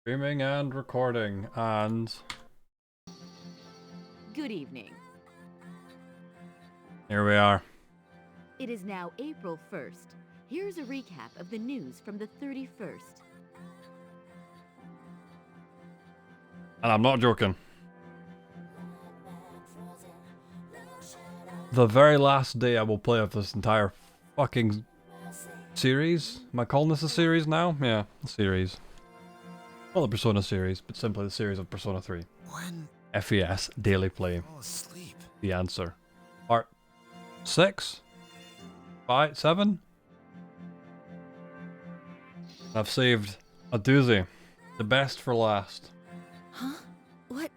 Streaming and recording, and Good evening. here we are. It is now April 1st. Here's a recap of the news from the 31st. And I'm not joking. The very last day I will play of this entire fucking series. Am I calling this a series now? Yeah, a series. Not the Persona series, but simply the series of Persona 3. When FES Daily Play. fall asleep. The answer. Part 6? 5? 7? I've saved a doozy. The best for last. Huh? What?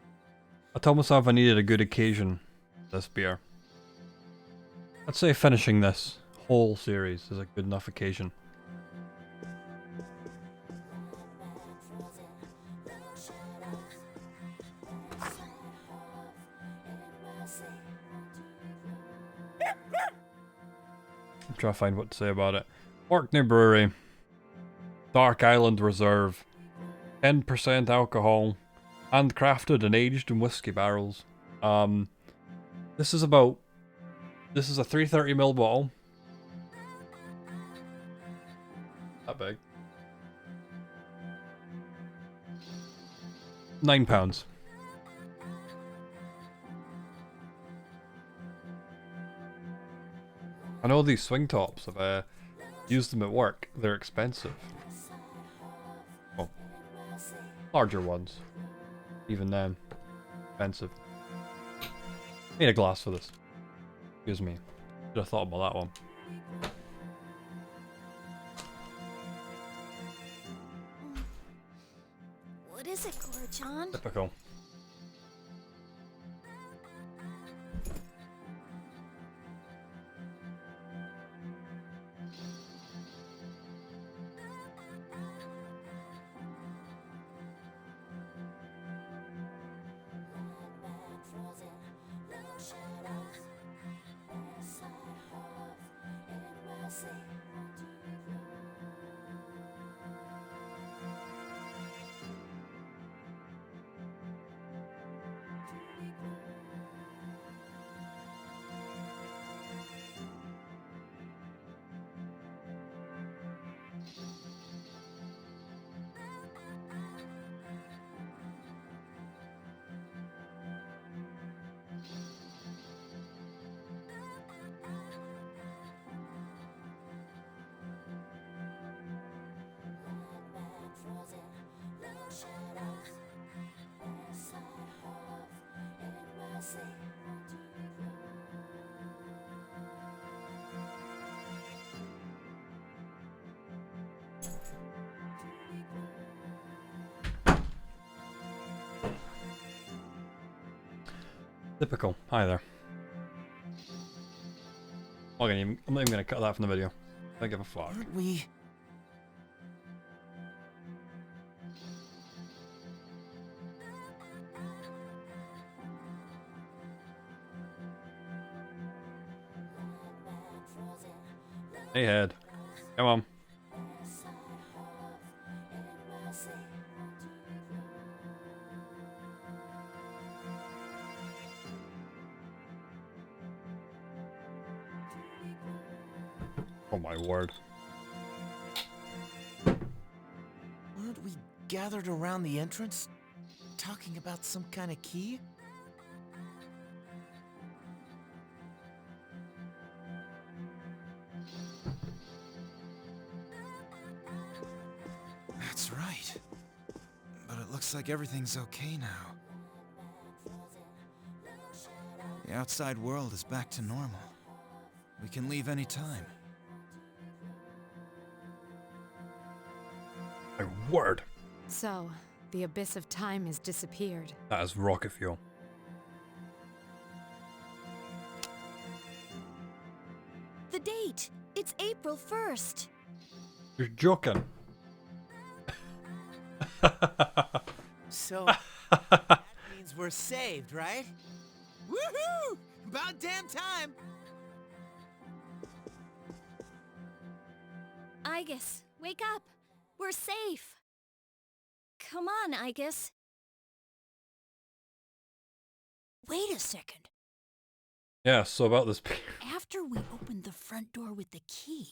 I told myself I needed a good occasion this beer. I'd say finishing this whole series is a good enough occasion. I'm trying to find what to say about it. Orkney Brewery. Dark Island Reserve. 10% alcohol. Handcrafted and aged in whiskey barrels. This is a 330ml bottle. That big. £9. I know these swing tops, I've used them at work. They're expensive. Oh. Larger ones. Even then. Expensive. Need a glass for this. Excuse me. Should have thought about that one. What is it, Cora-chan? Typical. Typical. Hi there. I'm not even gonna cut that from the video. I don't give a fuck. Aren't we? Hey head. Come on. Oh my word. Weren't we gathered around the entrance, talking about some kind of key? That's right. But it looks like everything's okay now. The outside world is back to normal. We can leave any time. My word. So, the abyss of time has disappeared. That is rocket fuel. The date! It's April 1st! You're joking. So, that means we're saved, right? Woohoo! About damn time! Igus, wake up! We're safe! Come on, I guess. Wait a second. Yeah, so about this. After we opened the front door with the key,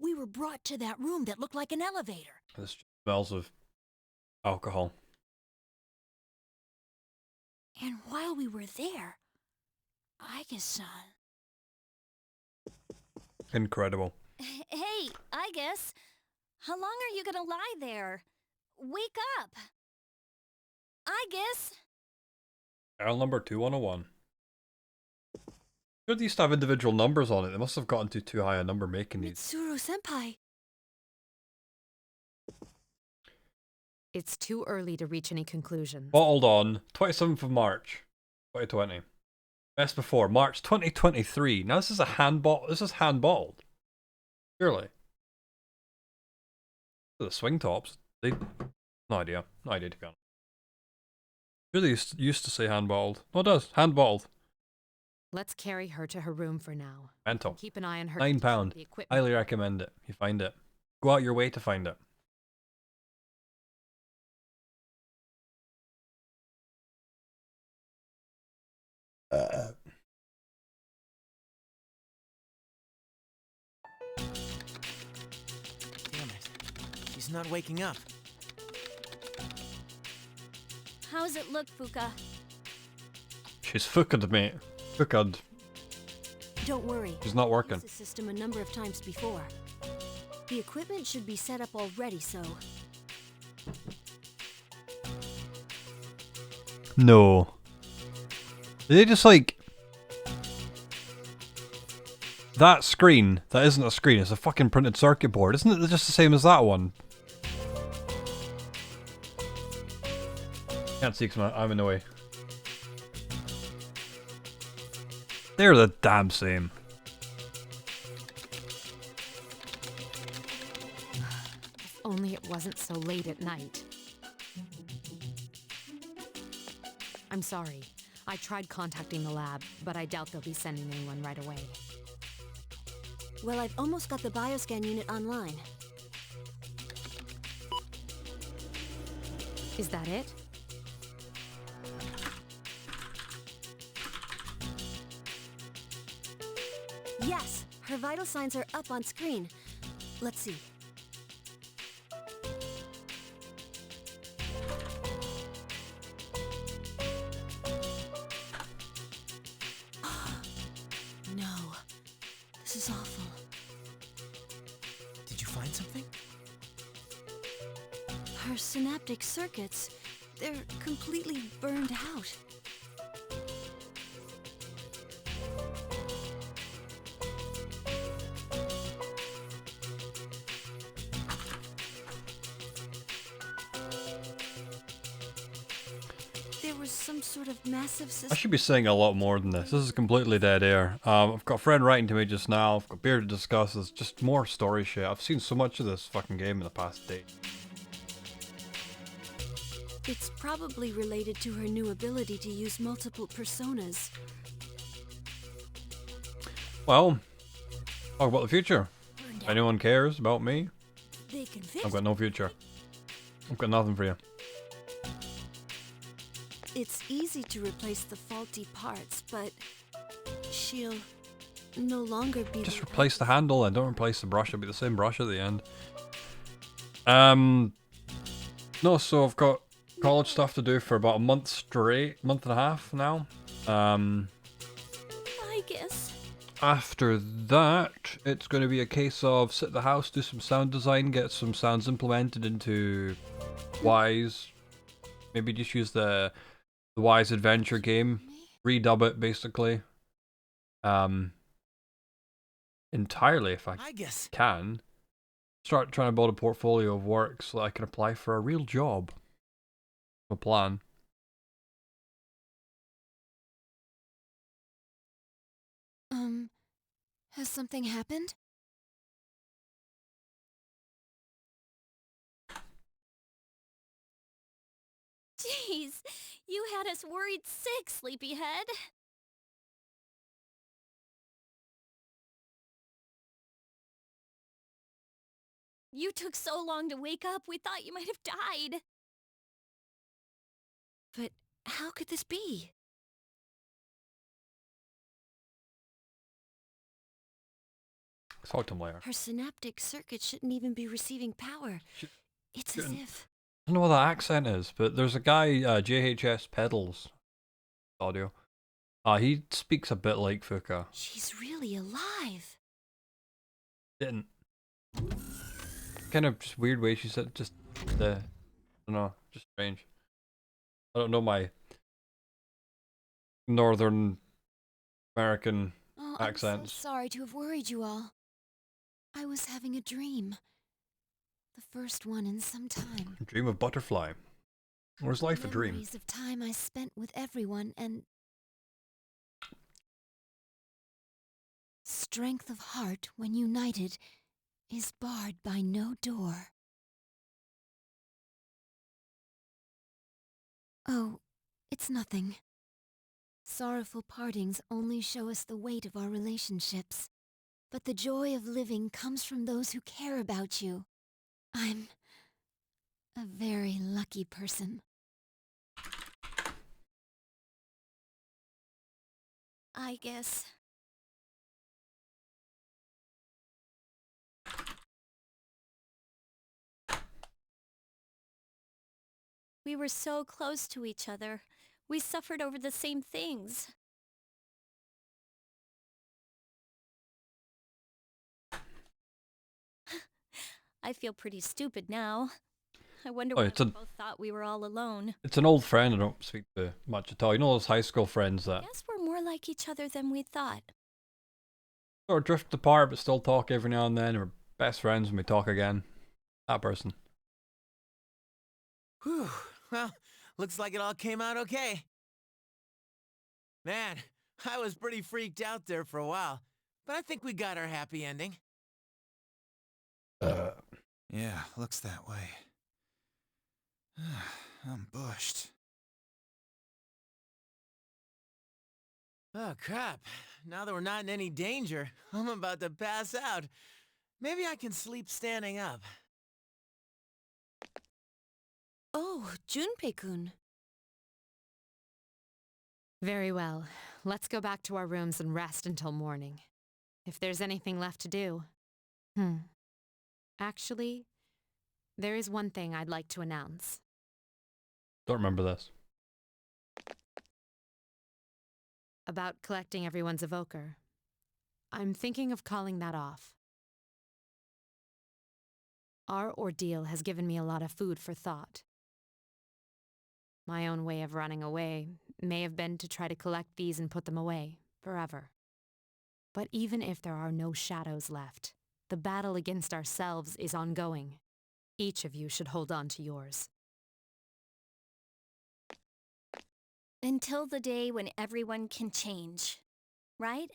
we were brought to that room that looked like an elevator. This smells of alcohol. And while we were there, I guess, Incredible. Hey, I guess. How long are you gonna lie there? Wake up. I guess. File number 2101. Sure, they used to have individual numbers on it. They must have gotten to too high a number making these. Mitsuru-senpai. It's too early to reach any conclusions. Bottled on 27th of March, 2020. Best before March 2023. Now this is a hand bottle. This is hand bottled. Surely. The swing tops. They. No idea. No idea to be honest. Really used to say hand bottled. No, it does. Hand bottled. Let's carry her to her room for now. Mental. Keep an eye on her. £9. The equipment. Highly recommend it. You find it. Go out your way to find it. Damn it. She's not waking up. How's it look, Fuka? She's fucked, mate. Fucked. Don't worry. She's not I've working. used the system a number of times before. The equipment should be set up already, so... No. Did they just like... That screen, that isn't a screen, it's a fucking printed circuit board. Isn't it just the same as that one? Can't see because I'm in the way. They're the damn same. If only it wasn't so late at night. I'm sorry. I tried contacting the lab, but I doubt they'll be sending anyone right away. Well, I've almost got the bioscan unit online. Is that it? Yes, her vital signs are up on screen. Let's see. No, this is awful. Did you find something? Her synaptic circuits, they're completely burned out. There was some sort of massive I system. should be saying a lot more than this. This is completely dead air. I've got a friend writing to me just now. I've got beer to discuss. It's just more story shit. I've seen so much of this fucking game in the past day. It's probably related to her new ability to use multiple personas. Well, talk about the future. Burned If out. anyone cares about me, They can fix I've got no future. I've got nothing for you. It's easy to replace the faulty parts, but she'll no longer be. Just the replace the type of- handle and don't replace the brush. It'll be the same brush at the end. No, so I've got college stuff to do for about a month straight, month and a half now. I guess. After that, it's going to be a case of sit at the house, do some sound design, get some sounds implemented into Wise. Maybe just use the Wise Adventure game, redub it basically. Entirely if I I guess. can. Start trying to build a portfolio of work so that I can apply for a real job. A plan. Has something happened? Jeez, you had us worried sick, sleepyhead. You took so long to wake up, we thought you might have died. But how could this be? Talk to him later. Her synaptic circuit shouldn't even be receiving power. It's as shouldn't. if... I don't know what that accent is, but there's a guy, JHS Pedals audio. He speaks a bit like Fuka. She's really alive. Didn't. Kind of just weird way she said, just I don't know, just strange. I don't know my Northern American Oh, accents. I'm so sorry to have worried you all. I was having a dream. The first one in some time. Dream of butterfly. Or is life a dream? Memories of time I spent with everyone and... Strength of heart when united is barred by no door. Oh, it's nothing. Sorrowful partings only show us the weight of our relationships. But the joy of living comes from those who care about you. I'm a very lucky person. I guess. We were so close to each other. We suffered over the same things. I feel pretty stupid now. I wonder why we both thought we were all alone. It's an old friend I don't speak to much at all. You know those high school friends that Guess we're more like each other than we thought. sort of drift apart but still talk every now and then. We're best friends when we talk again. That person. Whew. Well, looks like it all came out okay. Man, I was pretty freaked out there for a while, but I think we got our happy ending. Yeah, looks that way. I'm bushed. Oh, crap. Now that we're not in any danger, I'm about to pass out. Maybe I can sleep standing up. Oh, Junpei-kun. Very well. Let's go back to our rooms and rest until morning. If there's anything left to do. Actually, there is one thing I'd like to announce. Don't remember this. About collecting everyone's evoker. I'm thinking of calling that off. Our ordeal has given me a lot of food for thought. My own way of running away may have been to try to collect these and put them away, forever. But even if there are no shadows left, the battle against ourselves is ongoing. Each of you should hold on to yours. Until the day when everyone can change, right?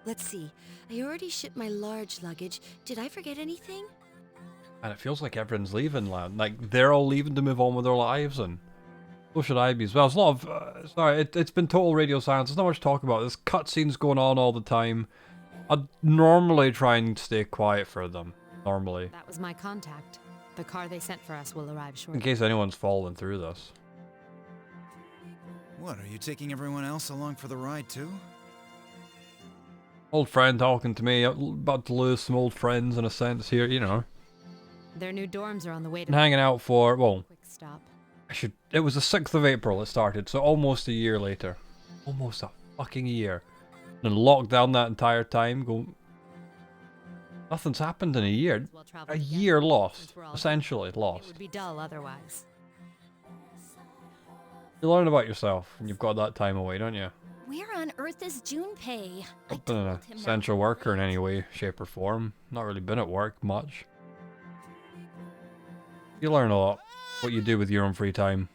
Let's see. I already shipped my large luggage. Did I forget anything? And it feels like everyone's leaving, like they're all leaving to move on with their lives, and so should I be as well. There's a lot of, sorry, it's been total radio silence. There's not much to talk about. There's cutscenes going on all the time. I'd normally try and stay quiet for them, normally. That was my contact. The car they sent for us will arrive shortly. In case anyone's fallen through this. What, are you taking everyone else along for the ride too? Old friend talking to me, about to lose some old friends in a sense here, you know. Their new dorms are on the way to Been hanging out for, well, quick stop. it was the 6th of April it started, so almost a year later. Almost a fucking year. And locked down that entire time, nothing's happened in a year. A year lost, essentially lost. It would be dull otherwise. You learn about yourself when you've got that time away, don't you? Where on earth is Junpei? Not been an essential worker in any way, shape or form. Not really been at work much. You learn a lot. What you do with your own free time.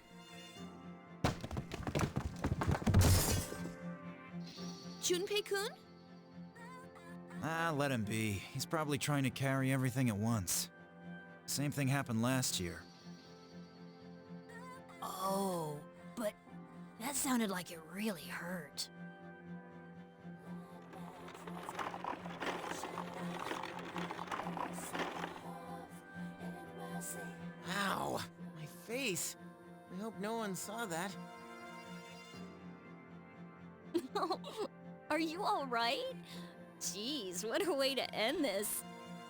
Junpei-kun? Ah, let him be. He's probably trying to carry everything at once. Same thing happened last year. Oh. That sounded like it really hurt. Ow! My face. I hope no one saw that. Are you alright? Jeez, what a way to end this.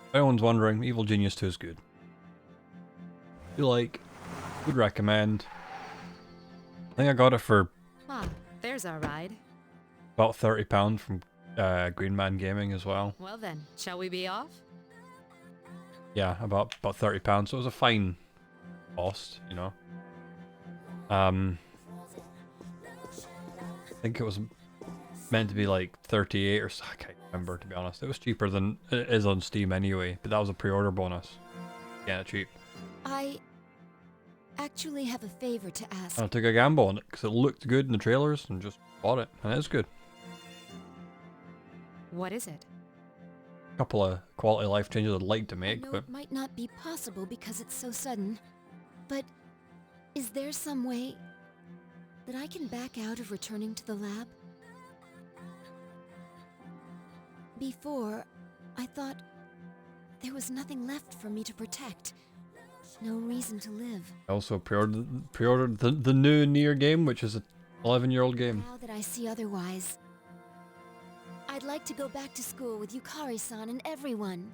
If anyone's wondering, Evil Genius 2 is good. If you like, would recommend. I think I got it for Ah, there's our ride. about £30 from Green Man Gaming as well. Well then, shall we be off? Yeah, about £30. So it was a fine cost, you know. I think it was meant to be like 38 or so. I can't remember, to be honest. It was cheaper than it is on Steam anyway, but that was a pre-order bonus. Yeah, cheap. I actually have a favor to ask. And I took a gamble on it because it looked good in the trailers and just bought it, and it is good. What is it? A couple of quality of life changes I'd like to I make, know but it might not be possible because it's so sudden, but is there some way that I can back out of returning to the lab? Before, I thought there was nothing left for me to protect. No reason to live. I also pre-ordered the new Nier game, which is a 11-year-old game. Now that I see otherwise, I'd like to go back to school with Yukari-san and everyone.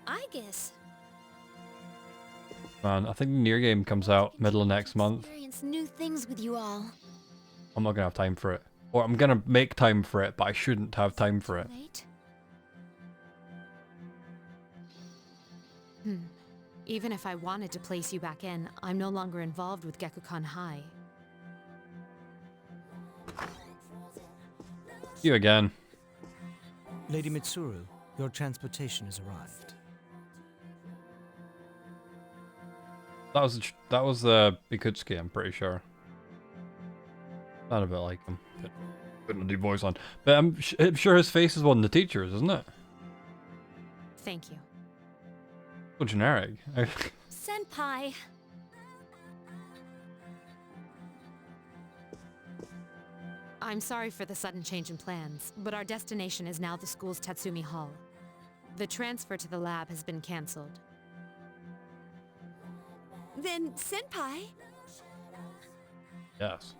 I guess. Man, I think the Nier game comes out middle of next month. Experience new things with you all. I'm not gonna have time for it. Or I'm gonna make time for it, but I shouldn't have time for it. Late? Even if I wanted to place you back in, I'm no longer involved with Gekukan High. You again. Lady Mitsuru, your transportation has arrived. That was Ikutsuki, I'm pretty sure. Not a bit like him. Putting a new voice on. But I'm sure his face is one of the teachers, isn't it? Thank you. So generic. Senpai. I'm sorry for the sudden change in plans, but our destination is now the school's Tatsumi Hall. The transfer to the lab has been cancelled. Then, Senpai, Yes.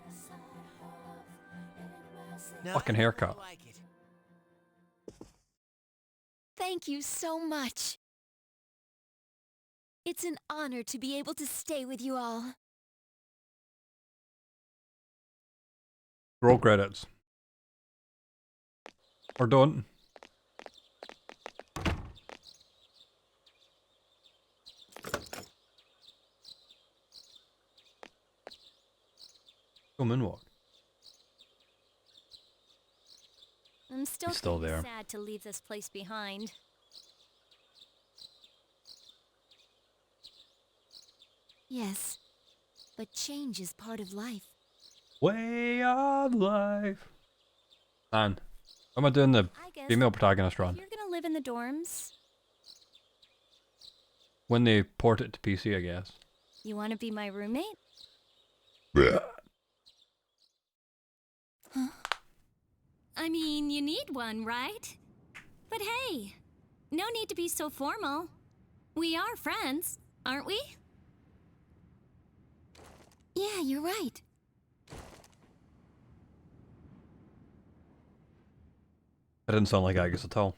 Now Fucking that's haircut. more like it. Thank you so much. It's an honor to be able to stay with you all. Roll credits. Or don't. Go moonwalk. I'm still, He's still kinda there. sad to leave this place behind. Yes, but change is part of life. Way of life. Man, what am I doing the I guess female protagonist run? you're gonna live in the dorms. When they port it to PC, I guess. You want to be my roommate? I mean, you need one, right? But hey, no need to be so formal. We are friends, aren't we? Yeah, you're right. That didn't sound like Agus at all.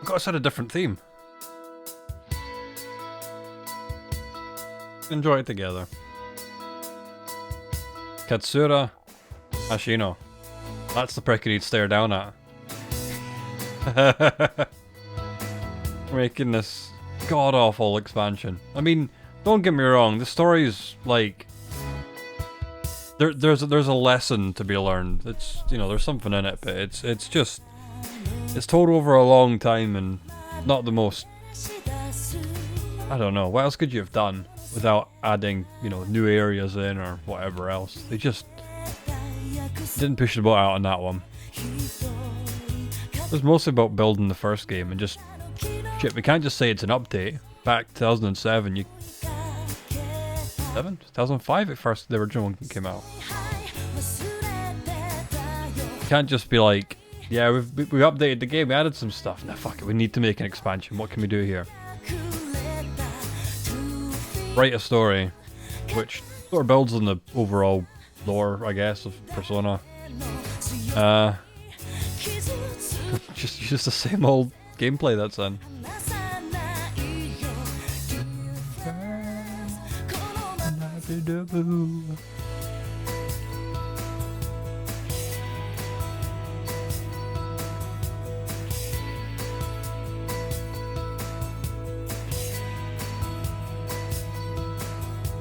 Got to set a different theme. Enjoy it together. Katsura Ashino. That's the prick you need to stare down at. Making this god-awful expansion. I mean, don't get me wrong, the story's like... There's a lesson to be learned. It's, you know, there's something in it, but it's just... It's told over a long time and not the most... I don't know, what else could you have done without adding, you know, new areas in or whatever else? They just didn't push the boat out on that one. It was mostly about building the first game and just shit. We can't just say it's an update. Back 2007, 2005 at first the original one came out. You can't just be like, yeah, we updated the game, we added some stuff. Nah, fuck it, we need to make an expansion. What can we do here? Write a story, which sort of builds on the overall lore, I guess, of Persona. Just the same old gameplay that's in.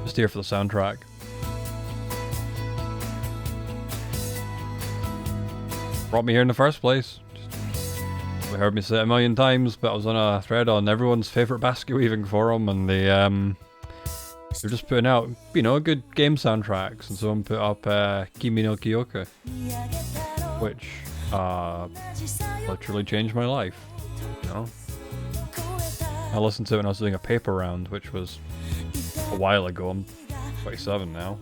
Just here for the soundtrack. Brought me here in the first place. We heard me say it a million times, but I was on a thread on everyone's favourite basket weaving forum, and they're just putting out, you know, good game soundtracks, and someone put up Kimi no Kyoku, which literally changed my life, you know. I listened to it when I was doing a paper round, which was a while ago. I'm 27 now.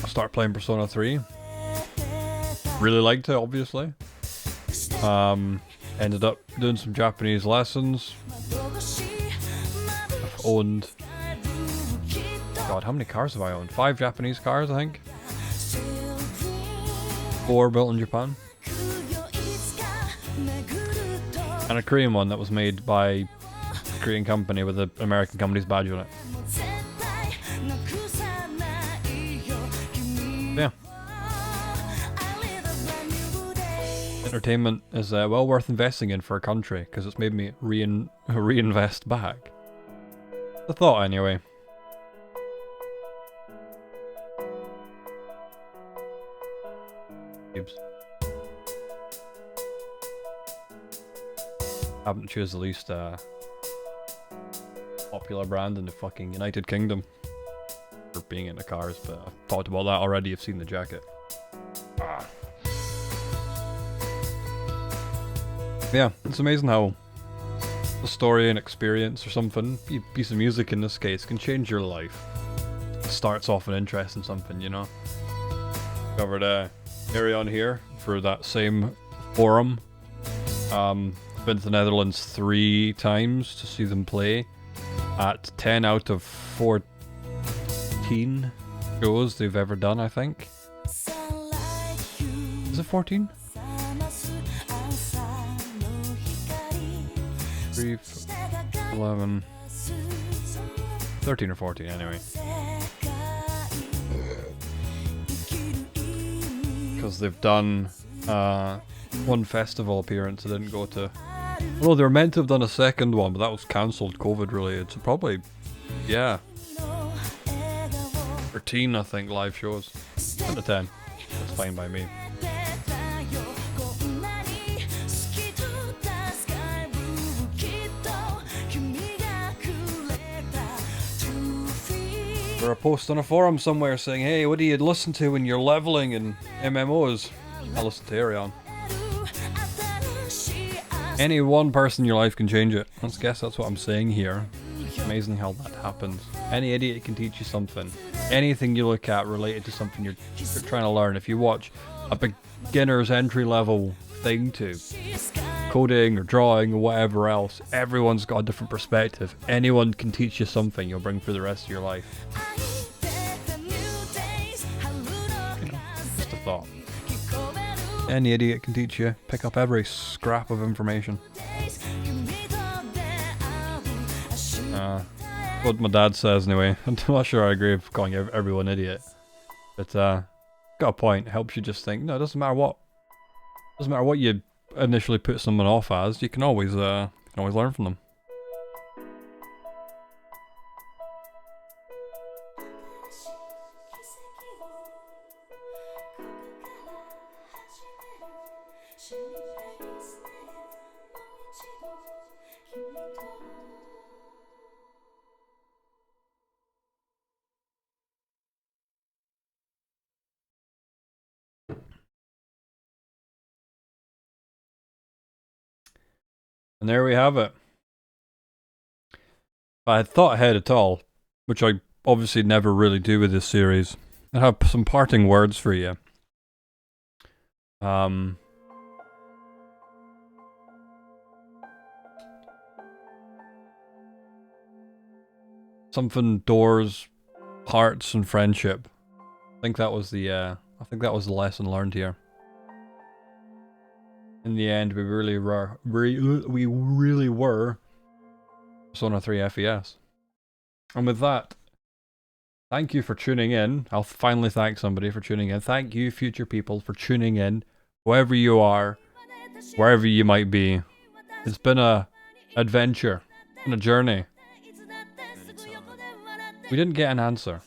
I started playing Persona 3. Really liked it, obviously. Ended up doing some Japanese lessons. I've owned... God, how many cars have I owned? 5 Japanese cars, I think. 4 built in Japan. And a Korean one that was made by a Korean company with an American company's badge on it. Yeah. Entertainment is well worth investing in for a country, because it's made me reinvest back. The thought, anyway. Oops. I happen to choose the least popular brand in the fucking United Kingdom for being into cars, but I've talked about that already. You've seen the jacket. Yeah, it's amazing how a story and experience or something, a piece of music in this case, can change your life. It starts off an interest in something, you know. Covered area on here for that same forum. Been to the Netherlands 3 times to see them play. At 10 out of 14 shows they've ever done, I think. Is it 14? 3, 11, 13 or 14 anyway. Because they've done one festival appearance I didn't go to. Well, they were meant to have done a second one, but that was cancelled, COVID related, so probably, yeah. 13, I think, live shows. 10 to 10. That's fine by me. Or a post on a forum somewhere saying, hey, what do you listen to when you're leveling in MMOs? I listen to Arion. Any one person in your life can change it. I guess that's what I'm saying here. It's amazing how that happens. Any idiot can teach you something. Anything you look at related to something you're trying to learn. If you watch a beginner's entry level thing to coding or drawing or whatever else, everyone's got a different perspective. Anyone can teach you something you'll bring through the rest of your life. You know, just a thought. Any idiot can teach you. Pick up every scrap of information. What my dad says anyway. I'm not sure I agree with calling everyone idiot. But got a point. It helps you just think, no, it doesn't matter what you initially put someone off as, you can always learn from them. And there we have it. If I had thought ahead at all, which I obviously never really do with this series, I have some parting words for you. Something doors, hearts, and friendship. I think that was the lesson learned here. In the end, we really were Persona 3 FES. And with that, thank you for tuning in. I'll finally thank somebody for tuning in. Thank you, future people, for tuning in. Whoever you are, wherever you might be. It's been a adventure and a journey. We didn't get an answer.